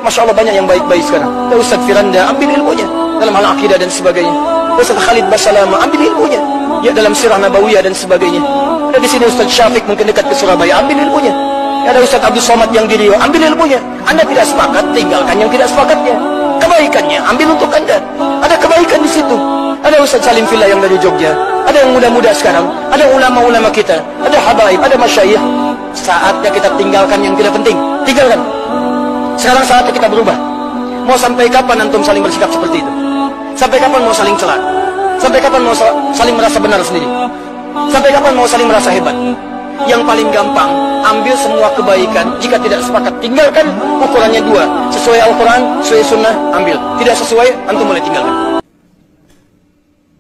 Masya Allah banyak yang baik-baik sekarang. Ya Ustaz Firanda, ambil ilmunya dalam hal akidah dan sebagainya. Ustaz Khalid Basalama, ambil ilmunya ya dalam sirah nabawiyah dan sebagainya. Ada di sini Ustaz Syafiq mungkin dekat ke Surabaya, ambil ilmunya. Ada Ustaz Abdul Somad yang di Riau, ambil ilmunya. Anda tidak sepakat, tinggalkan yang tidak sepakatnya. Kebaikannya ambil untuk Anda. Ada kebaikan di situ. Ada Ustaz Salim Fillah yang dari Jogja, ada yang muda-muda sekarang, ada ulama-ulama kita, ada habaib, ada masyayikh. Saatnya kita tinggalkan yang tidak penting. Tinggalkan. Sekarang saatnya kita berubah. Mau sampai kapan antum saling bersikap seperti itu? Sampai kapan mau saling celah? Sampai kapan mau saling merasa benar sendiri? Sampai kapan mau saling merasa hebat? Yang paling gampang, ambil semua kebaikan. Jika tidak sepakat, tinggalkan. Ukurannya dua, sesuai Al-Quran, sesuai Sunnah, ambil. Tidak sesuai, antum mulai tinggalkan.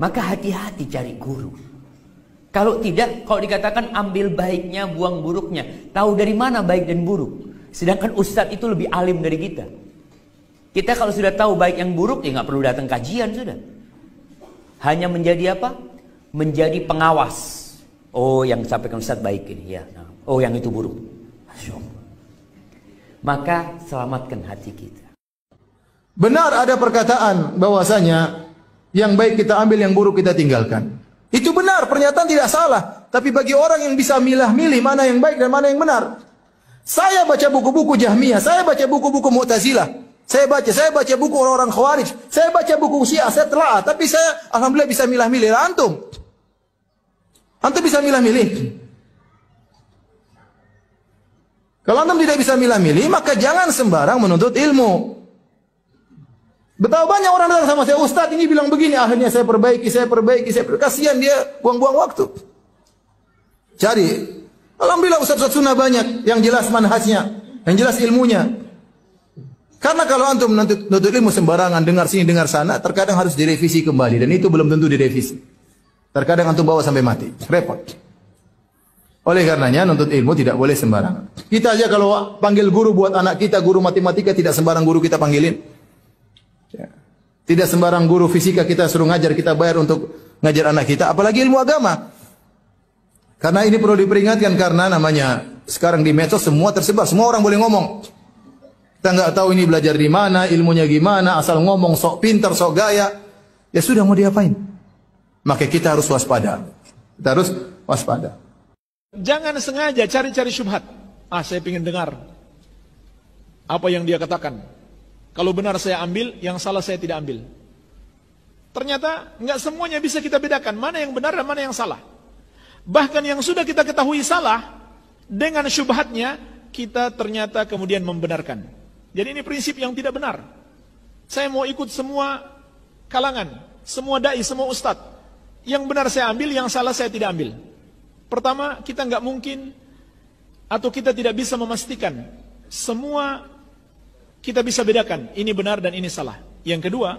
Maka hati-hati cari guru. Kalau tidak, kalau dikatakan ambil baiknya, buang buruknya. Tahu dari mana baik dan buruk? Sedangkan ustadz itu lebih alim dari kita. Kita kalau sudah tahu baik yang buruk, ya nggak perlu datang kajian sudah. Hanya menjadi apa? Menjadi pengawas. Oh, yang disampaikan ustadz baik ini, ya. Oh, yang itu buruk. Masya Allah. Maka selamatkan hati kita. Benar ada perkataan bahwasanya yang baik kita ambil, yang buruk kita tinggalkan. Itu benar, pernyataan tidak salah. Tapi bagi orang yang bisa milah-milih mana yang baik dan mana yang benar. Saya baca buku-buku Jahmiyah, saya baca buku-buku Mu'tazilah. Saya baca buku orang-orang Khawarij. Saya baca buku Syiah, saya telah. Tapi saya alhamdulillah bisa milah-milih. Antum bisa milah-milih. Kalau antum tidak bisa milah-milih, maka jangan sembarang menuntut ilmu. Betapa banyak orang datang sama saya, Ustaz ini bilang begini, akhirnya saya perbaiki. Kasihan dia buang-buang waktu. Cari. Alhamdulillah Ustaz-Ustaz sunnah banyak yang jelas manhajnya, yang jelas ilmunya. Karena kalau antum menuntut ilmu sembarangan, dengar sini, dengar sana, terkadang harus direvisi kembali. Dan itu belum tentu direvisi. Terkadang antum bawa sampai mati. Repot. Oleh karenanya, nuntut ilmu tidak boleh sembarangan. Kita aja kalau panggil guru buat anak kita, guru matematika, tidak sembarang guru kita panggilin. Tidak sembarang guru fisika kita suruh ngajar, kita bayar untuk ngajar anak kita, apalagi ilmu agama. Karena ini perlu diperingatkan, karena namanya sekarang di medsos semua tersebar, semua orang boleh ngomong. Kita nggak tahu ini belajar di mana, ilmunya gimana, asal ngomong sok pintar, sok gaya. Ya sudah, mau diapain? Maka kita harus waspada. Kita harus waspada. Jangan sengaja cari-cari syubhat. Saya ingin dengar apa yang dia katakan. Kalau benar saya ambil, yang salah saya tidak ambil. Ternyata nggak semuanya bisa kita bedakan mana yang benar dan mana yang salah. Bahkan yang sudah kita ketahui salah, dengan syubhatnya kita ternyata kemudian membenarkan. Jadi ini prinsip yang tidak benar. Saya mau ikut semua kalangan, semua dai, semua ustadz. Yang benar saya ambil, yang salah saya tidak ambil. Pertama, kita nggak mungkin atau kita tidak bisa memastikan semua. Kita bisa bedakan, ini benar dan ini salah. Yang kedua,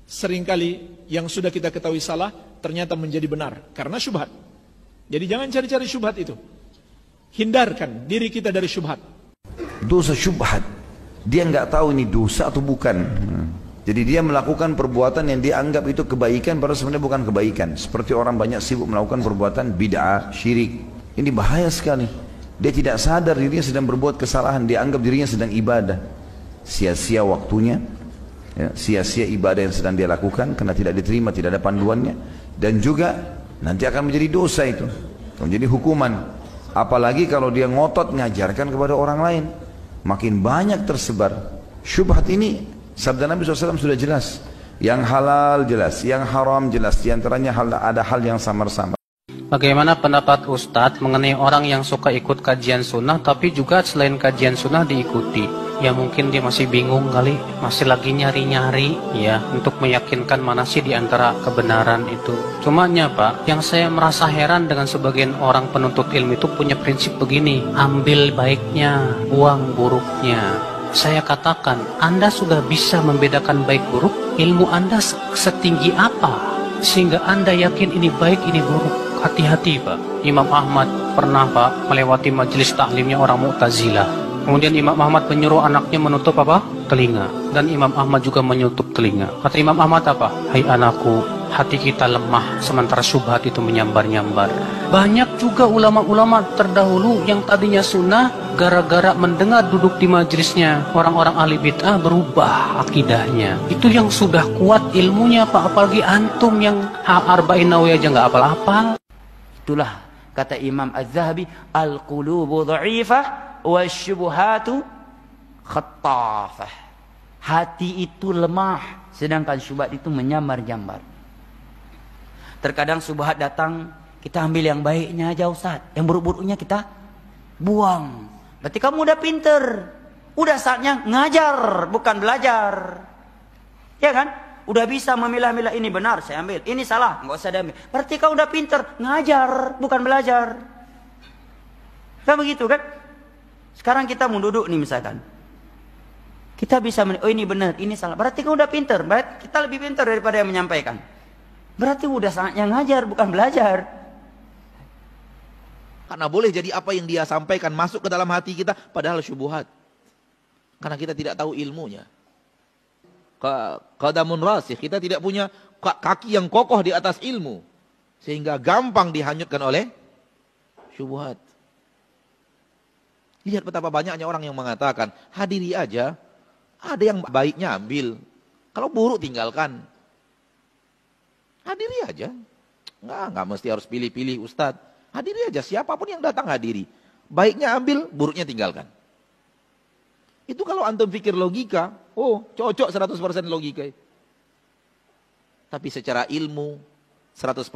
seringkali yang sudah kita ketahui salah, ternyata menjadi benar. Karena syubhat. Jadi jangan cari-cari syubhat itu. Hindarkan diri kita dari syubhat. Dosa syubhat. Dia nggak tahu ini dosa atau bukan. Jadi dia melakukan perbuatan yang dianggap itu kebaikan, padahal sebenarnya bukan kebaikan. Seperti orang banyak sibuk melakukan perbuatan bid'ah, syirik. Ini bahaya sekali. Dia tidak sadar dirinya sedang berbuat kesalahan, dia anggap dirinya sedang ibadah. Sia-sia waktunya, ya, sia-sia ibadah yang sedang dia lakukan karena tidak diterima, tidak ada panduannya. Dan juga nanti akan menjadi dosa itu, menjadi hukuman. Apalagi kalau dia ngotot ngajarkan kepada orang lain, makin banyak tersebar. Syubhat ini, sabda Nabi SAW sudah jelas. Yang halal jelas, yang haram jelas. Di antaranya ada hal yang samar-samar. Bagaimana pendapat Ustadz mengenai orang yang suka ikut kajian sunnah tapi juga selain kajian sunnah diikuti? Ya mungkin dia masih bingung kali, masih lagi nyari-nyari ya untuk meyakinkan mana sih di antara kebenaran itu. Cumanya Pak, yang saya merasa heran dengan sebagian orang penuntut ilmu itu punya prinsip begini, ambil baiknya, buang buruknya. Saya katakan, Anda sudah bisa membedakan baik buruk, ilmu Anda setinggi apa sehingga Anda yakin ini baik, ini buruk? Hati-hati Pak. Imam Ahmad pernah Pak melewati majelis taklimnya orang Mu'tazilah. Kemudian Imam Ahmad menyuruh anaknya menutup apa? Telinga. Dan Imam Ahmad juga menutup telinga. Kata Imam Ahmad apa? Hai anakku, hati kita lemah sementara syubhat itu menyambar-nyambar. Banyak juga ulama-ulama terdahulu yang tadinya sunnah, gara-gara mendengar duduk di majelisnya orang-orang ahli bid'ah berubah akidahnya. Itu yang sudah kuat ilmunya Pak, apalagi antum yang Arba'in Nawawi aja nggak apal-apal. Itulah kata Imam Az-Zahabi, al-qulubu dha'ifah wasyubuhatu khattafah. Hati itu lemah, sedangkan syubhat itu menyambar-nyambar. Terkadang syubhat datang, kita ambil yang baiknya aja Ustaz, yang buruk-buruknya kita buang. Berarti kamu udah pinter, udah saatnya ngajar, bukan belajar. Ya kan? Udah bisa memilah-milah, ini benar saya ambil, ini salah nggak usah diambil. Berarti kau udah pinter, ngajar, bukan belajar. Kan begitu kan? Sekarang kita mau duduk nih misalkan. Kita bisa, oh ini benar, ini salah. Berarti kau udah pinter. Berarti kita lebih pinter daripada yang menyampaikan. Berarti udah saatnya ngajar, bukan belajar. Karena boleh jadi apa yang dia sampaikan masuk ke dalam hati kita, padahal syubhat. Karena kita tidak tahu ilmunya. Qadamun rasih, kita tidak punya kaki yang kokoh di atas ilmu. Sehingga gampang dihanyutkan oleh syubhat. Lihat betapa banyaknya orang yang mengatakan, hadiri aja. Ada yang baiknya ambil, kalau buruk tinggalkan. Hadiri aja. Enggak mesti harus pilih-pilih Ustadz. Hadiri aja, siapapun yang datang hadiri. Baiknya ambil, buruknya tinggalkan. Itu kalau antum pikir logika, oh cocok 100% logika. Tapi secara ilmu 100%